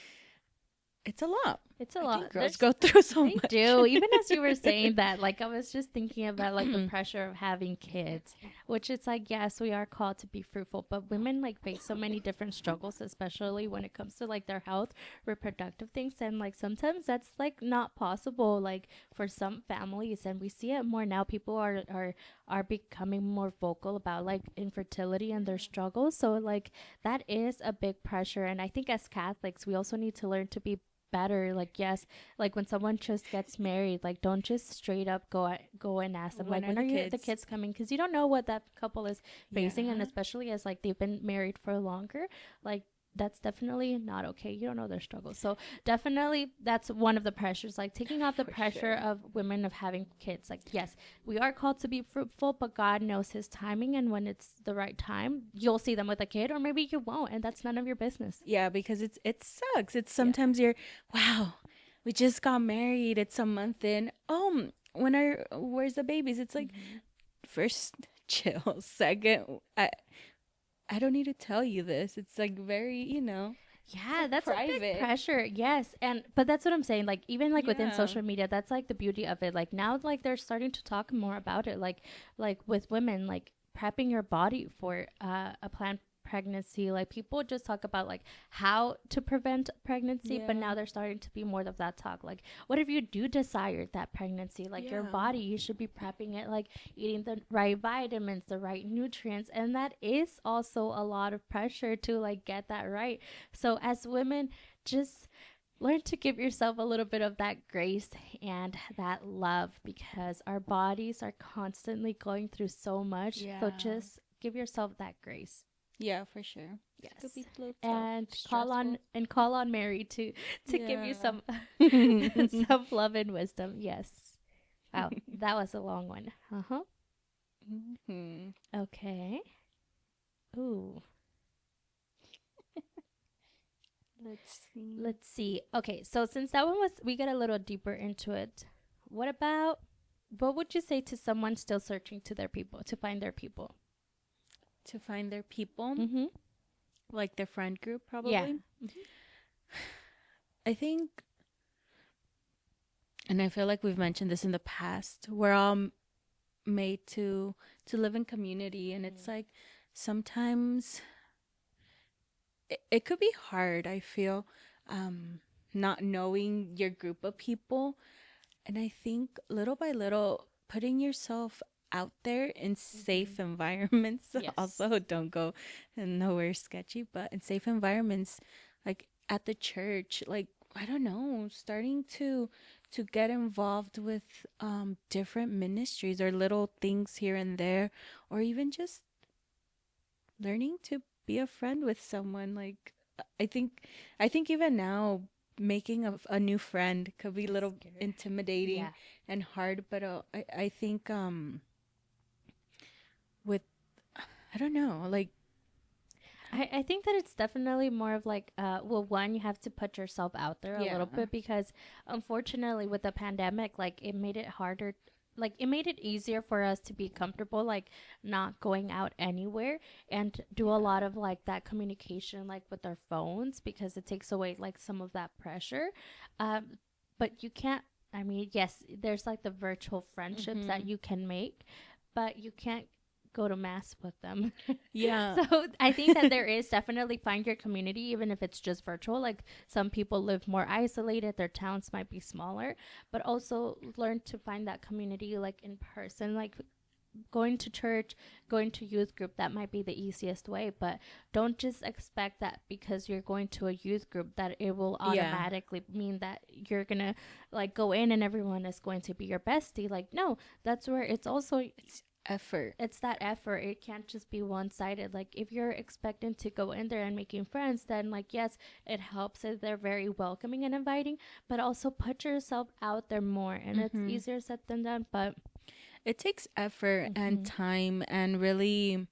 Speaker 2: it's a lot.
Speaker 1: It's a
Speaker 2: I
Speaker 1: lot.
Speaker 2: think girls go through so
Speaker 1: They
Speaker 2: much.
Speaker 1: do. Even as you were saying that, like, I was just thinking about like the pressure of having kids, which it's like, yes, we are called to be fruitful, but women like face so many different struggles, especially when it comes to like their health, reproductive things, and like sometimes that's like not possible, like for some families, and we see it more now. People are becoming more vocal about like infertility and their struggles. So like that is a big pressure, and I think as Catholics, we also need to learn to be better. Like, yes, like when someone just gets married, like don't just straight up go and ask them, like, when are the kids coming, because you don't know what that couple is facing. And especially as like they've been married for longer, like that's definitely not okay. You don't know their struggles. So definitely that's one of the pressures, like taking out the pressure of women of having kids. Like, yes, we are called to be fruitful, but God knows his timing, and when it's the right time, you'll see them with a kid, or maybe you won't, and that's none of your business.
Speaker 2: Yeah, because it sucks. It's sometimes you're, wow, we just got married, it's a month in. Where's the babies? It's like, first, chill. Second, I don't need to tell you this. It's like very,
Speaker 1: Yeah, that's
Speaker 2: private.
Speaker 1: a big pressure. Yes. But that's what I'm saying. Like, even like within social media, that's like the beauty of it. Like now, like they're starting to talk more about it. Like with women, like prepping your body for a planned pregnancy. Like people just talk about like how to prevent pregnancy, but now they're starting to be more of that talk. Like, what if you do desire that pregnancy? Like your body, you should be prepping it, like eating the right vitamins, the right nutrients, and that is also a lot of pressure to like get that right. So as women, just learn to give yourself a little bit of that grace and that love, because our bodies are constantly going through so much. So just give yourself that grace.
Speaker 2: Yeah, for sure. Could
Speaker 1: Yes.
Speaker 2: be a little tough,
Speaker 1: And
Speaker 2: stressful.
Speaker 1: call on Mary to give you
Speaker 2: Yeah.
Speaker 1: some some love and wisdom. Yes. Wow, that was a long one. Uh-huh.
Speaker 2: Hmm.
Speaker 1: Okay. Ooh.
Speaker 2: Let's see.
Speaker 1: Let's see. Okay, so since that one was we get a little deeper into it. What about what would you say to someone still searching to their people, to find their people?
Speaker 2: To find their people,
Speaker 1: Mhm.
Speaker 2: like their friend group,
Speaker 1: Yeah.
Speaker 2: probably.
Speaker 1: Mhm.
Speaker 2: I think, and I feel like we've mentioned this in the past, we're all made to live in community, and it's like sometimes it could be hard, I feel, um not knowing your group of people. And I think little by little putting yourself out there in
Speaker 1: Mhm.
Speaker 2: safe environments
Speaker 1: Yes.
Speaker 2: also don't go nowhere sketchy, but in safe environments, like at the church, like I don't know, starting to get involved with different ministries or little things here and there, or even just learning to be a friend with someone. Like i think I think even now making a new friend could be a
Speaker 1: It's
Speaker 2: little
Speaker 1: scary.
Speaker 2: intimidating
Speaker 1: Yeah.
Speaker 2: and hard, but I think with I don't know, like
Speaker 1: I think that it's definitely more of like well, one, you have to put yourself out there a
Speaker 2: yeah.
Speaker 1: little bit because unfortunately with the pandemic, like it made it harder, like it made it easier for us to be comfortable, like not going out anywhere and do a lot of like that communication like with our phones because it takes away like some of that pressure. um but you can't, I mean, yes, there's like the virtual friendships
Speaker 2: Mm-hmm.
Speaker 1: that you can make, but you can't go to mass with them.
Speaker 2: Yeah.
Speaker 1: So I think that there is definitely find your community, even if it's just virtual. Like some people live more isolated, their towns might be smaller, but also learn to find that community like in person, like going to church, going to youth group. That might be the easiest way, but don't just expect that because you're going to a youth group that it will
Speaker 2: Yeah.
Speaker 1: automatically mean that you're gonna like go in and everyone is going to be your bestie. Like no, that's where it's also
Speaker 2: It's effort.
Speaker 1: it's that effort. It can't just be one sided. Like if you're expecting to go in there and making friends, then like yes, it helps if they're very welcoming and inviting, but also put yourself out there more. And it's
Speaker 2: Mm-hmm.
Speaker 1: easier said than done, but
Speaker 2: It takes effort and
Speaker 1: mm-hmm.
Speaker 2: time and really,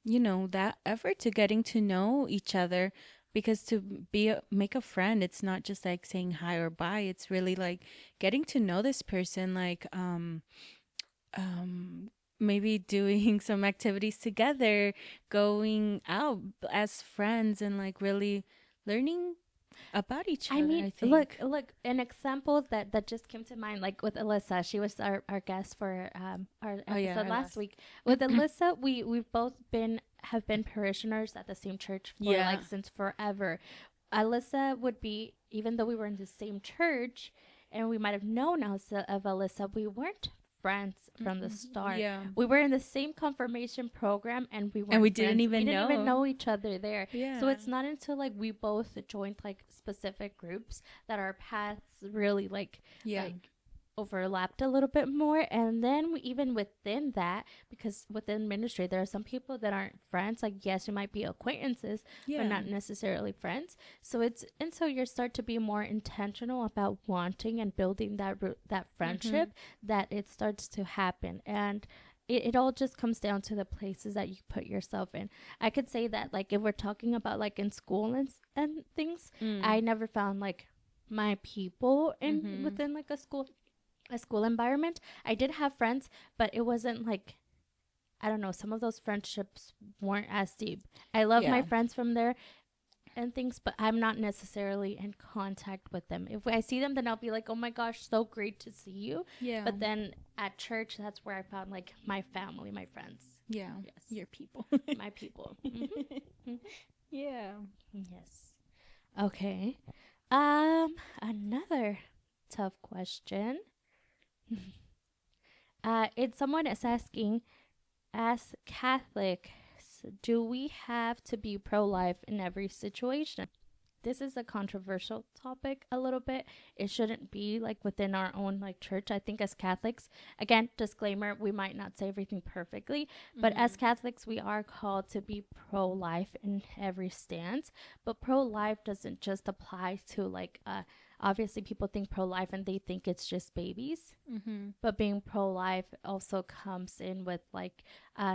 Speaker 2: that effort to getting to know each other, because to make a friend, it's not just like saying hi or bye. It's really like getting to know this person, like um maybe doing some activities together, going out as friends, and like really learning about each
Speaker 1: I
Speaker 2: other,
Speaker 1: mean,
Speaker 2: I
Speaker 1: look,
Speaker 2: think.
Speaker 1: look, an example that just came to mind, like with Alyssa, she was our guest for our
Speaker 2: Oh yeah,
Speaker 1: episode
Speaker 2: our
Speaker 1: last
Speaker 2: last.
Speaker 1: week. With Alyssa, we've both been have been parishioners at the same church for
Speaker 2: Yeah.
Speaker 1: like since forever. Alyssa would be, even though we were in the same church and we might have known of Alyssa, we weren't friends from the
Speaker 2: Mm-mm.
Speaker 1: start.
Speaker 2: Yeah.
Speaker 1: We were in the same confirmation program and we
Speaker 2: And we
Speaker 1: weren't
Speaker 2: didn't
Speaker 1: friends. We
Speaker 2: even
Speaker 1: didn't even
Speaker 2: know.
Speaker 1: know each other there. So
Speaker 2: Yeah.
Speaker 1: it's not until like we both joined like specific groups that our paths really
Speaker 2: Yeah.
Speaker 1: like overlapped a little bit more. And then even within that, because within ministry there are some people that aren't friends, like yes, you might be acquaintances but
Speaker 2: Yeah.
Speaker 1: not necessarily friends. So it's until you start to be more intentional about wanting and building that
Speaker 2: Mm-hmm.
Speaker 1: friendship that it starts to happen. And it all just comes down to the places that you put yourself in. I could say that like if we're talking about like in school and things, I
Speaker 2: Mm.
Speaker 1: never found like my people in
Speaker 2: Mm-hmm.
Speaker 1: within like a school environment. I did have friends, but it wasn't like, I don't know, some of those friendships weren't as deep. I love my
Speaker 2: Yeah.
Speaker 1: friends from there and things, but I'm not necessarily in contact with them. If I see them, then I'll be like, "Oh my gosh, so great to see you."
Speaker 2: Yeah.
Speaker 1: But then at church, that's where I found like my family, my friends.
Speaker 2: Yeah.
Speaker 1: Yes,
Speaker 2: Your people.
Speaker 1: my people. Hmm.
Speaker 2: Yeah.
Speaker 1: Yes. Okay. Another tough question. It's someone is asking, as Catholics, do we have to be pro life in every situation? this is a controversial topic a little bit. It shouldn't be like within our own like church. I think as Catholics, again, disclaimer, we might not say everything perfectly, but as Catholics, we are called to be pro-life in every stance. But pro-life doesn't just apply to like obviously people think pro-life and they think it's just babies, but being pro-life also comes in with like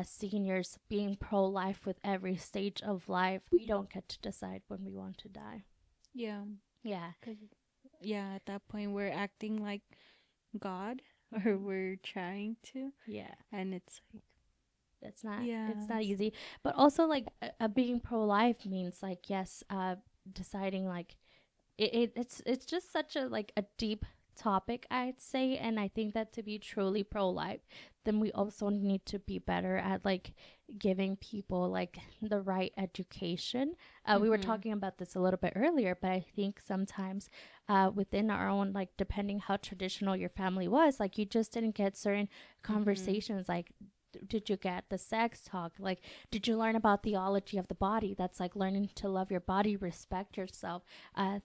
Speaker 1: seniors, being pro-life with every stage of life. We don't get to decide when we want to die.
Speaker 2: Yeah.
Speaker 1: Yeah.
Speaker 2: 'Cause, yeah, at that point we're acting like God, or we're trying to,
Speaker 1: Yeah.
Speaker 2: and it's like,
Speaker 1: It's not
Speaker 2: yeah,
Speaker 1: it's not easy. But also like being pro-life means like yes, deciding like it's just such a like a deep topic, I'd say. And I think that to be truly pro-life, then we also need to be better at like giving people like the right education. We were talking about this a little bit earlier, but I think sometimes within our own, like depending how traditional your family was, like you just didn't get certain conversations like did you get the sex talk, like did you learn about theology of the body, that's like learning to love your body, respect yourself,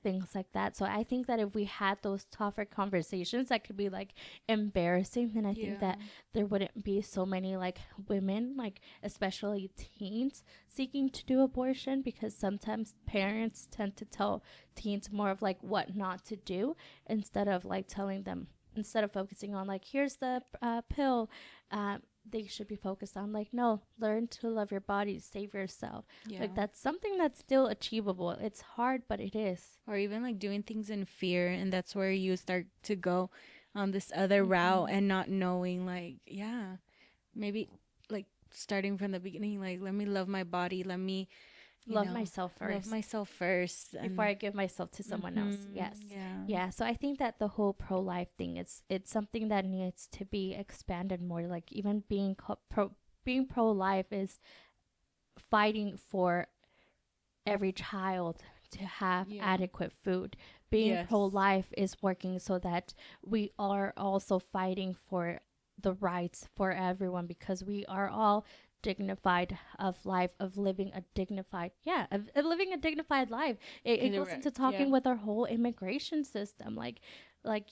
Speaker 1: things like that. So I think that if we had those tougher conversations that could be like embarrassing, then I think that there wouldn't be so many like women, like especially teens, seeking to do abortion, because sometimes parents tend to tell teens more of like what not to do instead of like telling them, instead of focusing on like here's the pill, they should be focused on like no, learn to love your body, save yourself. Like that's something that's still achievable. It's hard, but it is.
Speaker 2: or even like doing things in fear, and that's where you start to go on this other route and not knowing, like, yeah, maybe like starting from the beginning, like let me love my body, let me
Speaker 1: Love myself first.
Speaker 2: Love myself first
Speaker 1: before I give myself to someone else. Yes.
Speaker 2: Yeah.
Speaker 1: Yeah. So I think that the whole pro-life thing, it's something that needs to be expanded more. Like even being pro-life is fighting for every child to have adequate food. Being pro-life is working so that we are also fighting for the rights for everyone, because we are all dignified of life, of living a dignified of living a dignified life. It goes into talking with our whole immigration system, like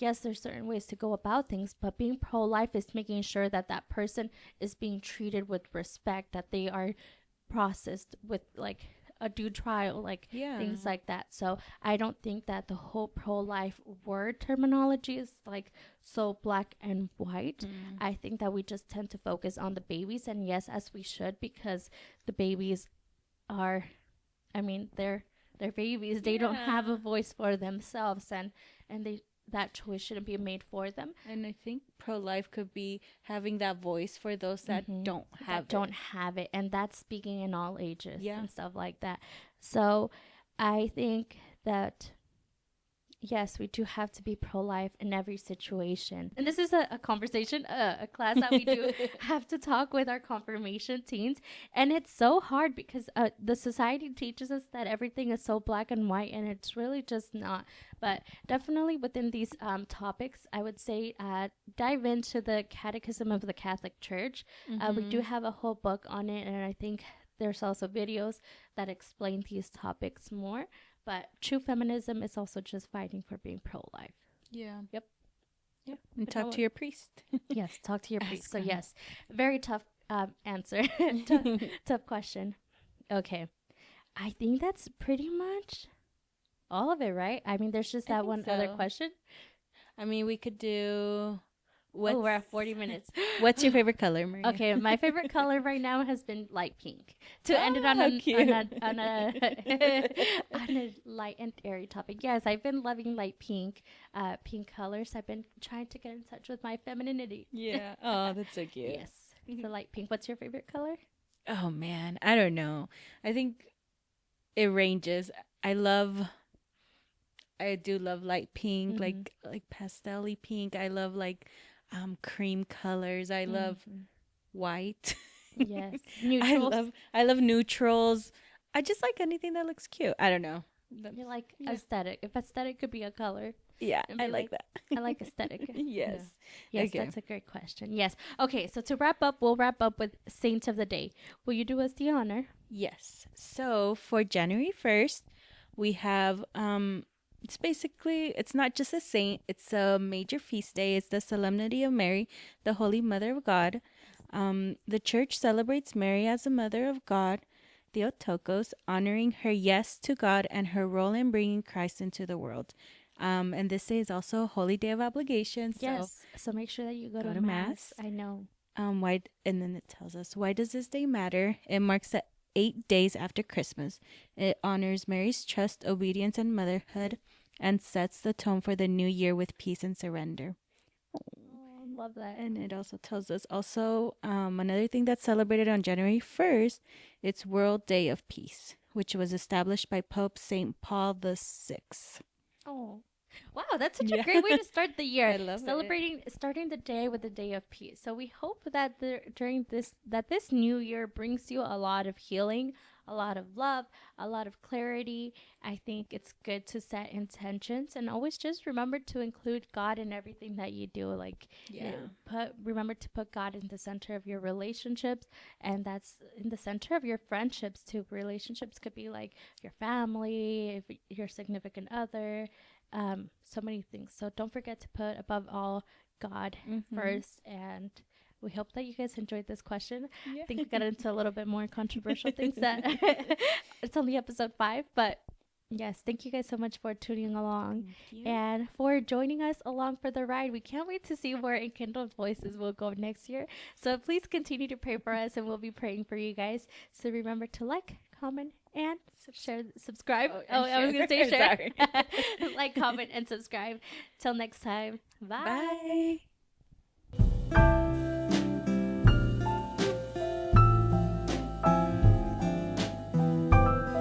Speaker 1: yes, there's certain ways to go about things, but being pro-life is making sure that that person is being treated with respect, that they are processed with like a due trial, like things like that. So I don't think that the whole pro-life word terminology is like so black and white. I think that we just tend to focus on the babies, and yes, as we should, because the babies are, I mean, they're babies. They don't have a voice for themselves, and they, that choice shouldn't be made for them.
Speaker 2: And I think pro-life could be having that voice for those that don't have
Speaker 1: it, and that's speaking in all ages and stuff like that. So I think that yes, we do have to be pro-life in every situation. And this is a conversation, a class that we do have to talk with our confirmation teens. And it's so hard because the society teaches us that everything is so black and white, and it's really just not. But definitely within these topics, I would say dive into the Catechism of the Catholic Church. We do have a whole book on it, and I think there's also videos that explain these topics more. But true feminism is also just fighting for being pro-life.
Speaker 2: Yeah.
Speaker 1: Yep.
Speaker 2: Yeah. And talk to your priest.
Speaker 1: Yes, talk to your priest. So yes, very tough answer. Tough question. Okay. I think that's pretty much all of it, right? I mean, there's just that one other question.
Speaker 2: I mean, we could do...
Speaker 1: we're at 40 minutes.
Speaker 2: What's your favorite color, Maria?
Speaker 1: Okay, my favorite color right now has been light pink. To end it on a light and airy topic. Yes, I've been loving light pink, pink colors. I've been trying to get in touch with my femininity.
Speaker 2: Yeah. Oh, that's so cute.
Speaker 1: Yes. So light pink. What's your favorite color?
Speaker 2: Oh man, I don't know. I think it ranges. I do love light pink, like pastel-y pink. I love like cream colors. I love white.
Speaker 1: Yes. Neutrals.
Speaker 2: I love neutrals. I just like anything that looks cute. I don't know.
Speaker 1: You like aesthetic. If aesthetic could be a color.
Speaker 2: Yeah, I like that.
Speaker 1: I like aesthetic.
Speaker 2: Yes.
Speaker 1: Yeah. Yes, okay. That's a great question. Yes. Okay, so to wrap up, we'll wrap up with Saint of the Day. Will you do us the honor?
Speaker 2: Yes. So for January 1st, We have it's basically, it's not just a saint, it's a major feast day. It's the Solemnity of Mary, the Holy Mother of God. The church celebrates Mary as the Mother of God, Theotokos, honoring her yes to God and her role in bringing Christ into the world. And this day is also a holy day of obligation.
Speaker 1: Yes. So make sure that you go
Speaker 2: Go
Speaker 1: to
Speaker 2: to
Speaker 1: mass.
Speaker 2: mass.
Speaker 1: I know.
Speaker 2: Why? And then it tells us, why does this day matter? It marks the 8 days after Christmas. It honors Mary's trust, obedience, and motherhood, and sets the tone for the new year with peace and surrender.
Speaker 1: Oh, love that.
Speaker 2: And it also tells us another thing that's celebrated on January 1st, it's World Day of Peace, which was established by Pope St. Paul VI.
Speaker 1: Oh, wow, that's such a great way to start the year.
Speaker 2: I love
Speaker 1: Celebrating, starting the day with the day of peace. So we hope that during this new year brings you a lot of healing, a lot of love, a lot of clarity. I think it's good to set intentions and always just remember to include God in everything that you do. Like, remember to put God in the center of your relationships, and that's in the center of your friendships too. Relationships could be like your family, if your significant other, so many things. So don't forget to put above all God first. And we hope that you guys enjoyed this question. I think we got into a little bit more controversial things that it's only episode 5, but yes, thank you guys so much for tuning along and for joining us along for the ride. We can't wait to see where Enkindled Voices will go next year. So please continue to pray for us, and we'll be praying for you guys. So remember to like, comment, and subscribe. I was going to say share. Like, comment, and subscribe. Till next time. Bye.
Speaker 2: Bye.